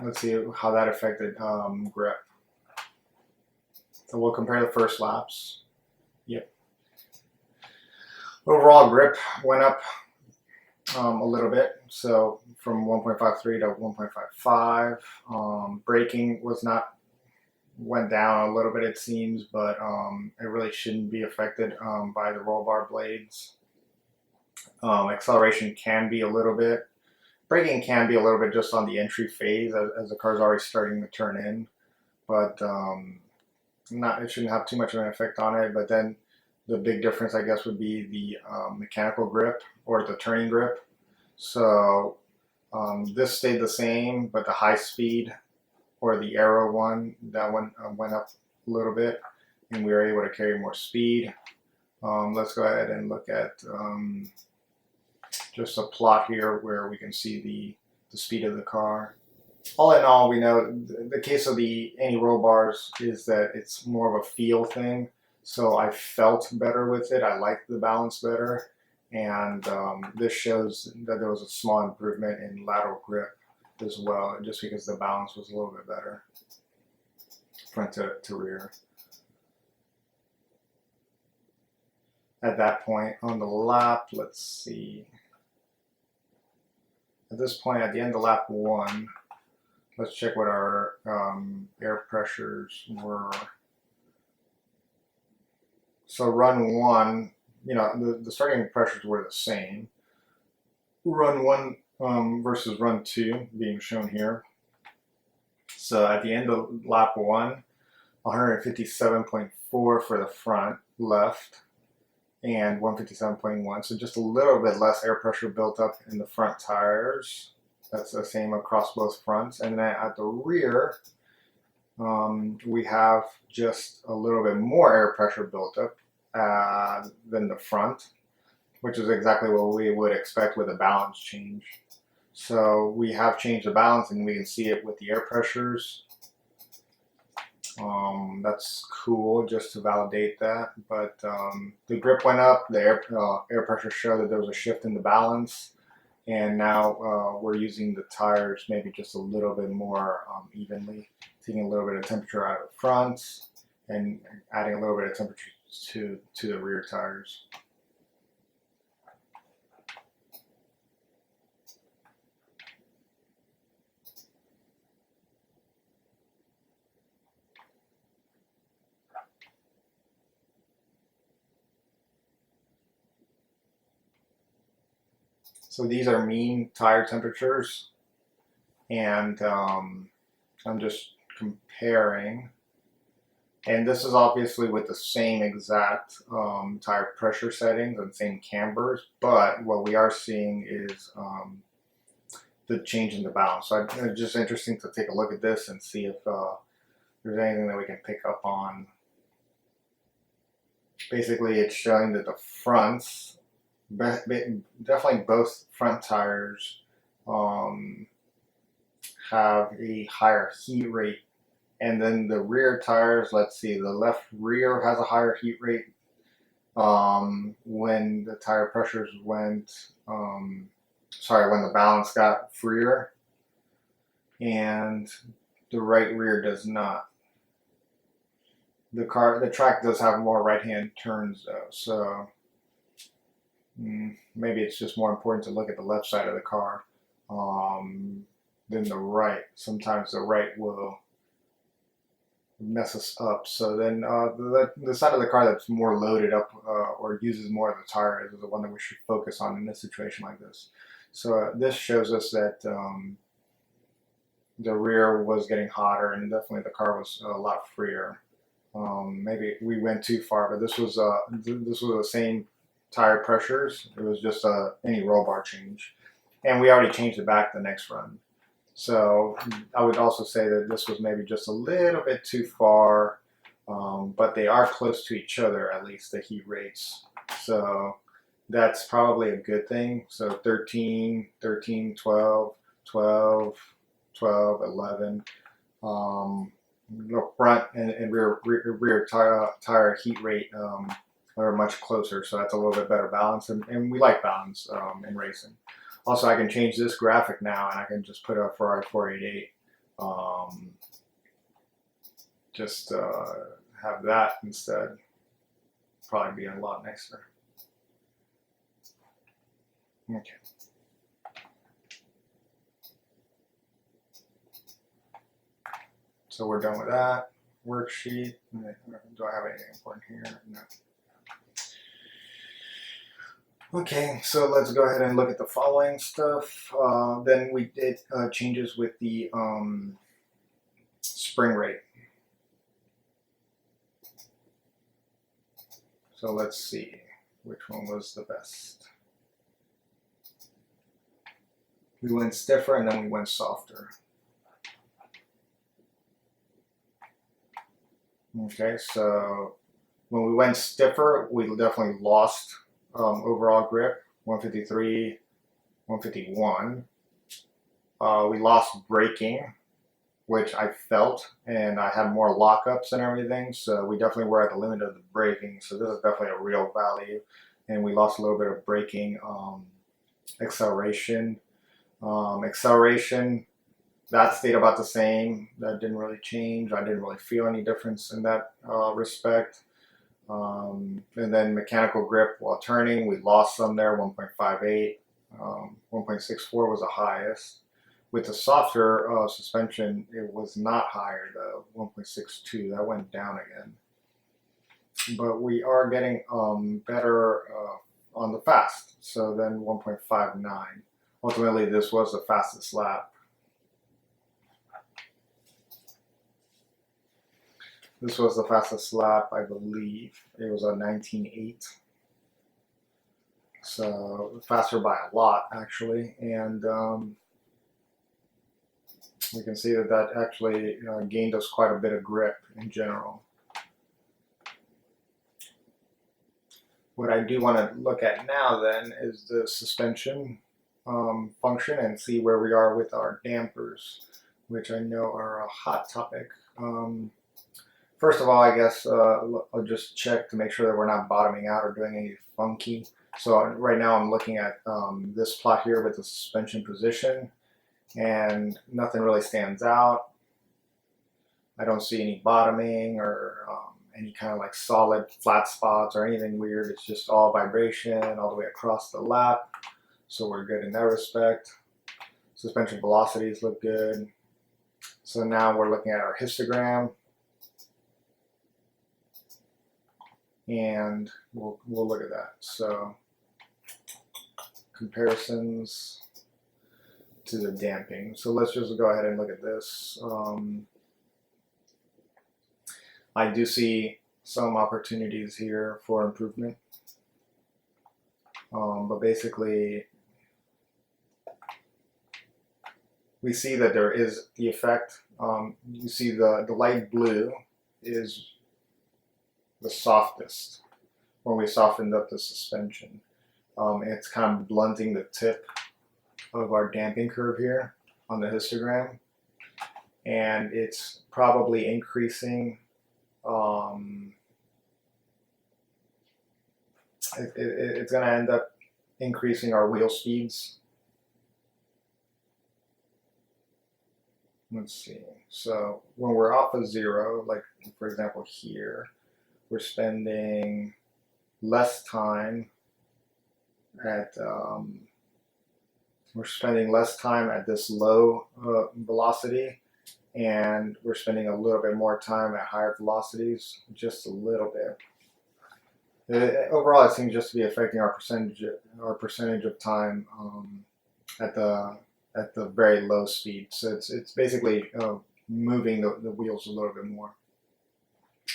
let's see how that affected grip. So we'll compare the first laps. Yep. Overall grip went up a little bit, so from 1.53 to 1.55. Braking was not, went down a little bit it seems, but it really shouldn't be affected by the roll bar blades. Acceleration can be a little bit, braking can be a little bit just on the entry phase as the car's already starting to turn in, but it shouldn't have too much of an effect on it. But then the big difference, I guess, would be the mechanical grip or the turning grip. So this stayed the same, but the high speed or the aero one, that one went up a little bit, and we were able to carry more speed. Let's go ahead and look at just a plot here where we can see the speed of the car. All in all, we know the case of the anti-roll bars is that it's more of a feel thing. So I felt better with it. I liked the balance better. And this shows that there was a small improvement in lateral grip as well, just because the balance was a little bit better front to rear. At that point on the lap, let's see. At this point, at the end of lap 1, let's check what our air pressures were. So run 1, you know, the starting pressures were the same. Run 1 versus run 2 being shown here. So at the end of lap 1, 157.4 for the front left and 157.1. So just a little bit less air pressure built up in the front tires. That's the same across both fronts. And then at the rear, we have just a little bit more air pressure built up than the front, which is exactly what we would expect with a balance change. So we have changed the balance, and we can see it with the air pressures. That's cool just to validate that. But the grip went up, the air pressure showed that there was a shift in the balance. And now we're using the tires maybe just a little bit more evenly, taking a little bit of temperature out of the front and adding a little bit of temperature to the rear tires. So these are mean tire temperatures, and I'm just comparing. And this is obviously with the same exact tire pressure settings and same cambers, but what we are seeing is the change in the balance. So it's just interesting to take a look at this and see if there's anything that we can pick up on. Basically, it's showing that the fronts, definitely both front tires, have a higher heat rate. And then the rear tires, let's see, the left rear has a higher heat rate when the tire pressures went, when the balance got freer, and the right rear does not. The track does have more right-hand turns though, so maybe it's just more important to look at the left side of the car than the right. Sometimes the right will mess us up. So then the side of the car that's more loaded up or uses more of the tire is the one that we should focus on in a situation like this. So this shows us that the rear was getting hotter, and definitely the car was a lot freer. Maybe we went too far, but this was the same tire pressures. It was just any roll bar change, and we already changed it back the next run. So I would also say that this was maybe just a little bit too far, but they are close to each other, at least the heat rates. So that's probably a good thing. So 13, 13, 12, 12, 12, 11. The front and rear tire heat rate are much closer, so that's a little bit better balance, and we like balance in racing. Also, I can change this graphic now, and I can just put a Ferrari 488. Just have that instead. Probably be a lot nicer. Okay. So we're done with that worksheet. Do I have anything important here? No. Okay, so let's go ahead and look at the following stuff. Then we did changes with the spring rate. So let's see which one was the best. We went stiffer and then we went softer. Okay, so when we went stiffer, we definitely lost overall grip, 153, 151. We lost braking, which I felt, and I had more lockups and everything, so we definitely were at the limit of the braking, so this is definitely a real value. And we lost a little bit of braking. Acceleration. Acceleration, that stayed about the same. That didn't really change. I didn't really feel any difference in that respect. And then mechanical grip while turning, we lost some there, 1.58. 1.64 was the highest. With the softer suspension, it was not higher though, 1.62. That went down again. But we are getting better on the fast. So then 1.59. Ultimately, this was the fastest lap. This was the fastest lap, I believe. It was a 19.8. So faster by a lot, actually. And we can see that that actually gained us quite a bit of grip in general. What I do want to look at now then is the suspension function and see where we are with our dampers, which I know are a hot topic. First of all, I guess I'll just check to make sure that we're not bottoming out or doing any funky. So right now I'm looking at this plot here with the suspension position, and nothing really stands out. I don't see any bottoming or any kind of like solid flat spots or anything weird. It's just all vibration all the way across the lap. So we're good in that respect. Suspension velocities look good. So now we're looking at our histogram. And we'll look at that. So comparisons to the damping. So let's just go ahead and look at this. I do see some opportunities here for improvement. But basically, we see that there is the effect. You see the light blue is the softest when we softened up the suspension. It's kind of blunting the tip of our damping curve here on the histogram, and it's probably increasing. It's going to end up increasing our wheel speeds. Let's see. So when we're off of zero, like for example here, we're spending less time at this low velocity, and we're spending a little bit more time at higher velocities, just a little bit. Overall, it seems just to be affecting our percentage of time at the very low speed. So it's basically moving the wheels a little bit more,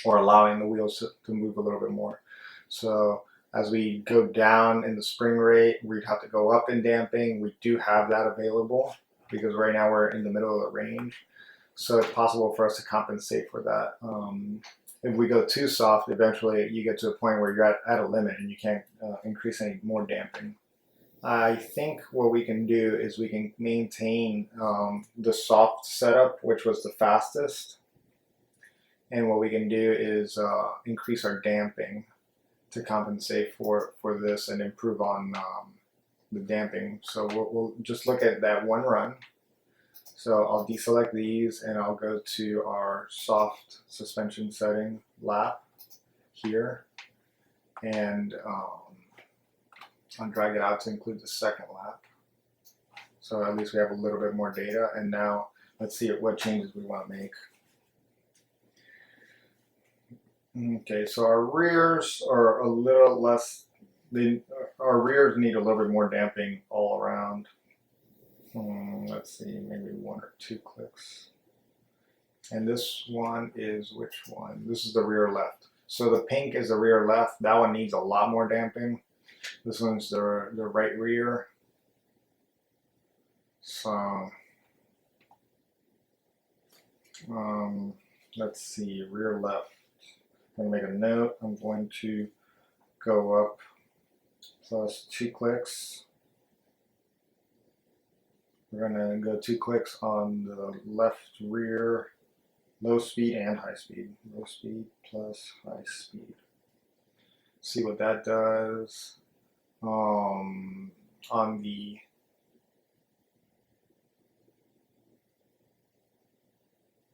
or allowing the wheels to move a little bit more. So as we go down in the spring rate, we'd have to go up in damping. We do have that available because right now we're in the middle of the range. So it's possible for us to compensate for that. If we go too soft, eventually you get to a point where you're at a limit and you can't increase any more damping. I think what we can do is we can maintain the soft setup, which was the fastest. And what we can do is increase our damping to compensate for this and improve on the damping. So we'll just look at that one run. So I'll deselect these and I'll go to our soft suspension setting lap here, and I'll drag it out to include the second lap. So at least we have a little bit more data, and now let's see what changes we want to make. Okay, so our rears are a little less, our rears need a little bit more damping all around. Let's see, maybe 1 or 2 clicks. And this one is which one? This is the rear left. So the pink is the rear left. That one needs a lot more damping. This one's the right rear. So let's see, rear left. I'm going to make a note. I'm going to go up plus 2 clicks. We're going to go 2 clicks on the left rear, low speed and high speed. Low speed plus high speed. See what that does. On the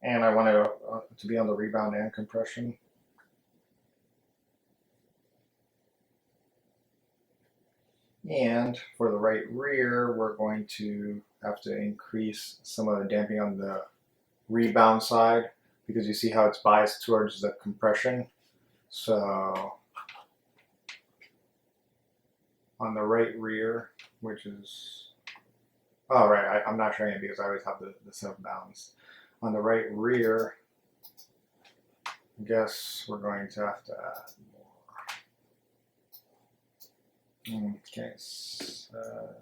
and I want it to be on the rebound and compression. And for the right rear, we're going to have to increase some of the damping on the rebound side because you see how it's biased towards the compression. So on the right rear, which is, oh right, I'm not showing it because I always have the setup balanced. On the right rear, I guess we're going to have to add more. Okay, set up.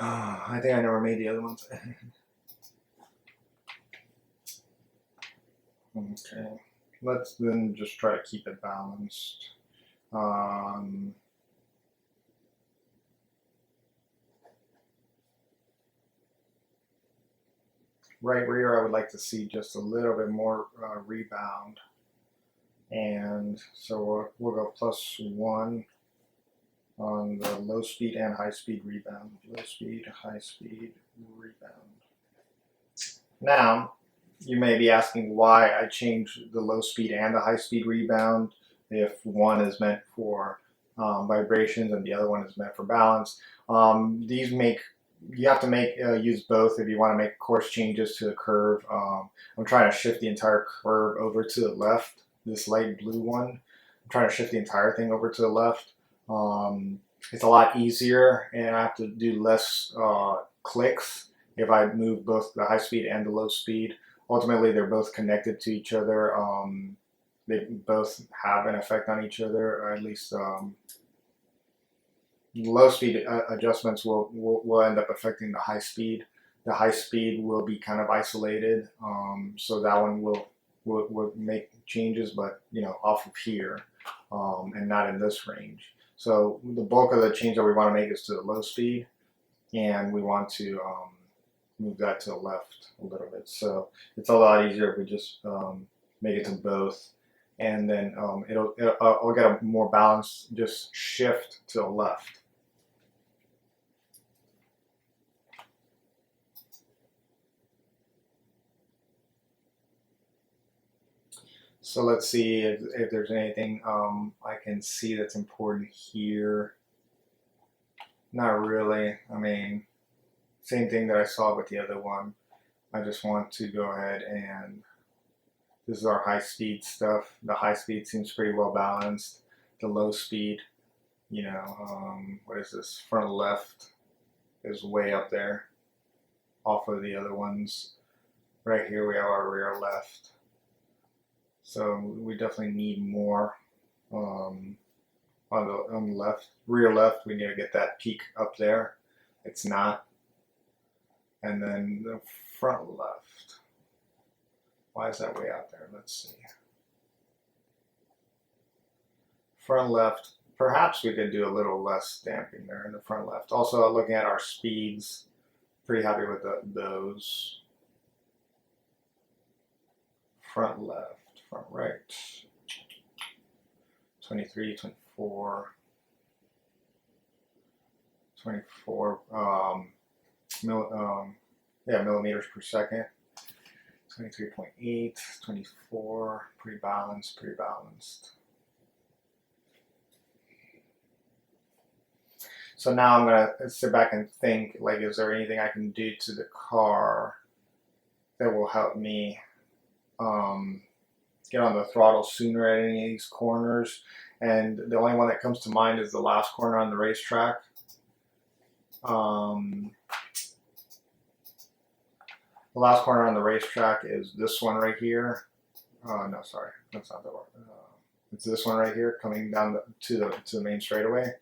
I think I never made the other ones. Okay, let's then just try to keep it balanced. Right rear, I would like to see just a little bit more rebound. And so we'll go +1 on the low speed and high speed rebound. Low speed, high speed rebound. Now, you may be asking why I changed the low speed and the high speed rebound if one is meant for vibrations and the other one is meant for balance. These make, you have to use both if you want to make course changes to the curve. I'm trying to shift the entire curve over to the left, this light blue one. I'm trying to shift the entire thing over to the left. It's a lot easier and I have to do less clicks if I move both the high speed and the low speed. Ultimately, they're both connected to each other. They both have an effect on each other, or at least low speed adjustments will end up affecting the high speed. The high speed will be kind of isolated, so that one will make changes, but off of here and not in this range. So the bulk of the change that we want to make is to the low speed, and we want to move that to the left a little bit. So it's a lot easier if we just make it to both, and then I'll get a more balanced just shift to the left. So let's see if there's anything I can see that's important here. Not really. I mean, same thing that I saw with the other one. I just want to go ahead and this is our high speed stuff. The high speed seems pretty well balanced. The low speed, what is this? Front left is way up there off of the other ones. Right here we have our rear left. So we definitely need more on the left, rear left. We need to get that peak up there. It's not. And then the front left. Why is that way out there? Let's see. Front left. Perhaps we could do a little less damping there in the front left. Also, looking at our speeds, pretty happy with those. Front left. Front right, 23, 24, 24 millimeters per second, 23.8, 24, pretty balanced, pretty balanced. So now I'm gonna sit back and think, like, is there anything I can do to the car that will help me get on the throttle sooner at any of these corners? And the only one that comes to mind is the last corner on the racetrack. The last corner on the racetrack is this one right here. No, sorry, that's not the one. It's this one right here, coming down to the main straightaway.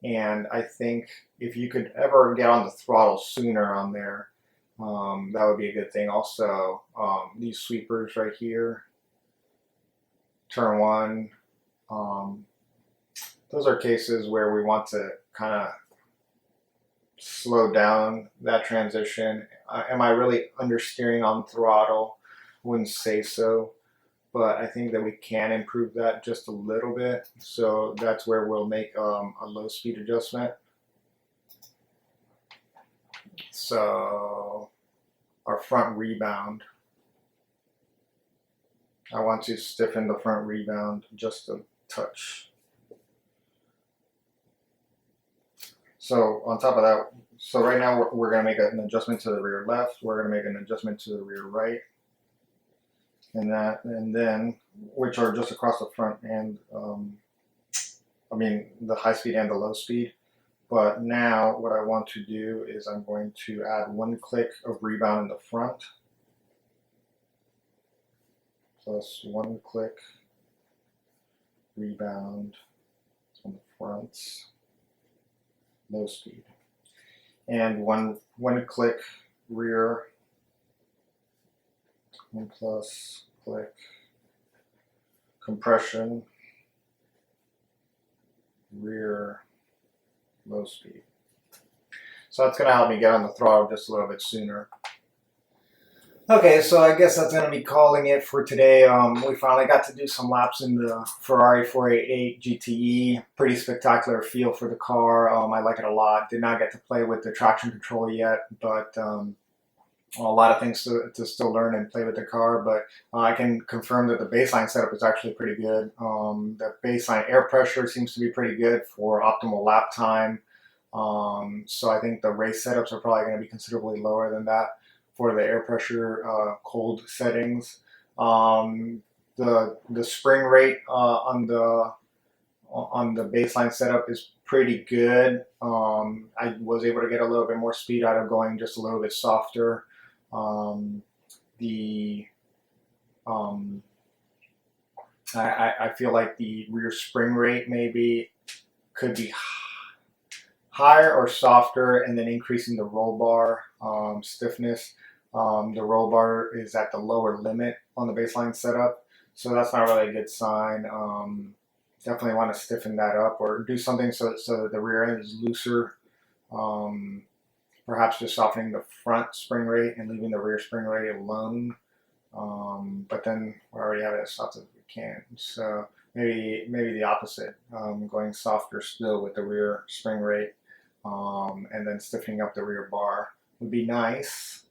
And I think if you could ever get on the throttle sooner on there, that would be a good thing. Also, these sweepers right here, turn one, those are cases where we want to kind of slow down that transition. Am I really understeering on throttle? Wouldn't say so, but I think that we can improve that just a little bit. So that's where we'll make a low speed adjustment. So our front rebound, I want to stiffen the front rebound just a touch. So on top of that, so right now we're going to make an adjustment to the rear left. We're going to make an adjustment to the rear right, and then which are just across the front and I mean the high speed and the low speed. But now what I want to do is I'm going to add one click of rebound in the front. So that's one click rebound on the front, low speed, and one click rear, one plus click compression, rear, low speed. So that's going to help me get on the throttle just a little bit sooner. Okay, so I guess that's going to be calling it for today. We finally got to do some laps in the Ferrari 488 GTE. Pretty spectacular feel for the car. I like it a lot. Did not get to play with the traction control yet, but a lot of things to still learn and play with the car. But I can confirm that the baseline setup is actually pretty good. The baseline air pressure seems to be pretty good for optimal lap time. So I think the race setups are probably going to be considerably lower than that for the air pressure cold settings. The spring rate on the baseline setup is pretty good. I was able to get a little bit more speed out of going just a little bit softer. I feel like the rear spring rate maybe could be higher or softer, and then increasing the roll bar stiffness. The roll bar is at the lower limit on the baseline setup, so that's not really a good sign. Definitely want to stiffen that up or do something so that the rear end is looser. Perhaps just softening the front spring rate and leaving the rear spring rate alone. But then we already have it as soft as we can. So maybe the opposite, going softer still with the rear spring rate, and then stiffening up the rear bar would be nice.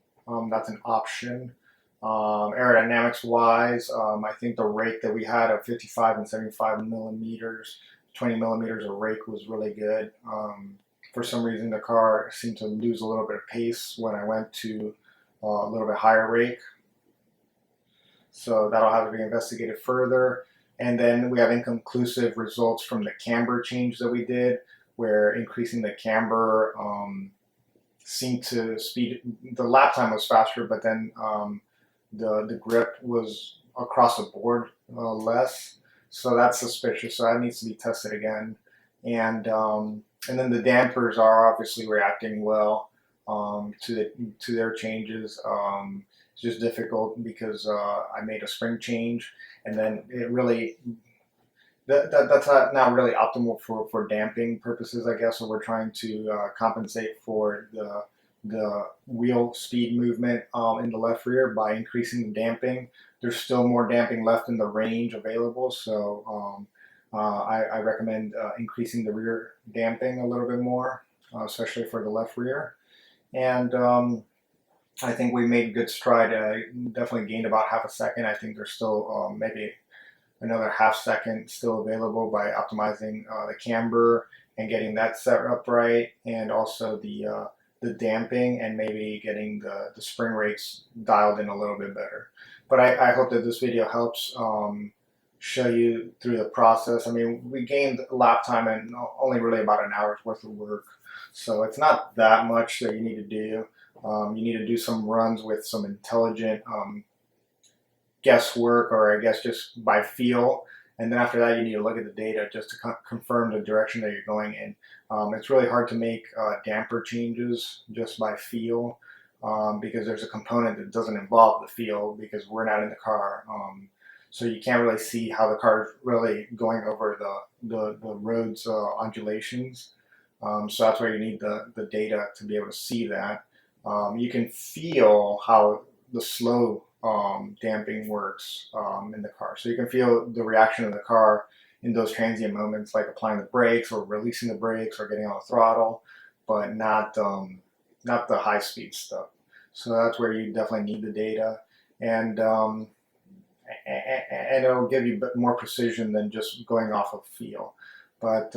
That's an option. Aerodynamics wise, I think the rake that we had of 55 and 75 millimeters, 20 millimeters of rake was really good. For some reason the car seemed to lose a little bit of pace when I went to a little bit higher rake. So that'll have to be investigated further. And then we have inconclusive results from the camber change that we did, where increasing the camber seemed to speed, the lap time was faster, but then the grip was across the board less. So that's suspicious. So that needs to be tested again. And then the dampers are obviously reacting well to their changes. It's just difficult because I made a spring change, and then it really that's not really optimal for damping purposes, I guess. So we're trying to compensate for the wheel speed movement in the left rear by increasing the damping. There's still more damping left in the range available, so I recommend increasing the rear damping a little bit more, especially for the left rear. And I think we made good stride. Definitely gained about half a second. I think there's still maybe another half second still available by optimizing the camber and getting that set up right, and also the damping, and maybe getting the spring rates dialed in a little bit better. But I hope that this video helps show you through the process. I mean, we gained lap time and only really about an hour's worth of work, so it's not that much that you need to do. You need to do some runs with some intelligent guesswork, or I guess just by feel. And then after that, you need to look at the data just to confirm the direction that you're going in. It's really hard to make damper changes just by feel, because there's a component that doesn't involve the feel because we're not in the car. So you can't really see how the car is really going over the road's undulations. So that's where you need the data to be able to see that. You can feel how the slow damping works in the car. So you can feel the reaction of the car in those transient moments, like applying the brakes or releasing the brakes or getting on the throttle, but not the high speed stuff. So that's where you definitely need the data, and it'll give you a bit more precision than just going off of feel. But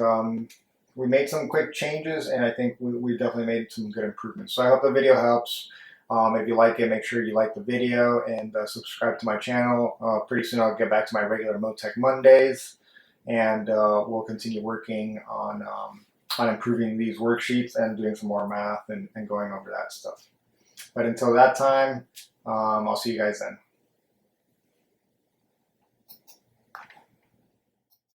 we made some quick changes, and I think we definitely made some good improvements. So I hope the video helps. If you like it, make sure you like the video and subscribe to my channel. Pretty soon I'll get back to my regular MoTec Mondays, and we'll continue working on improving these worksheets and doing some more math and going over that stuff. But until that time, I'll see you guys then.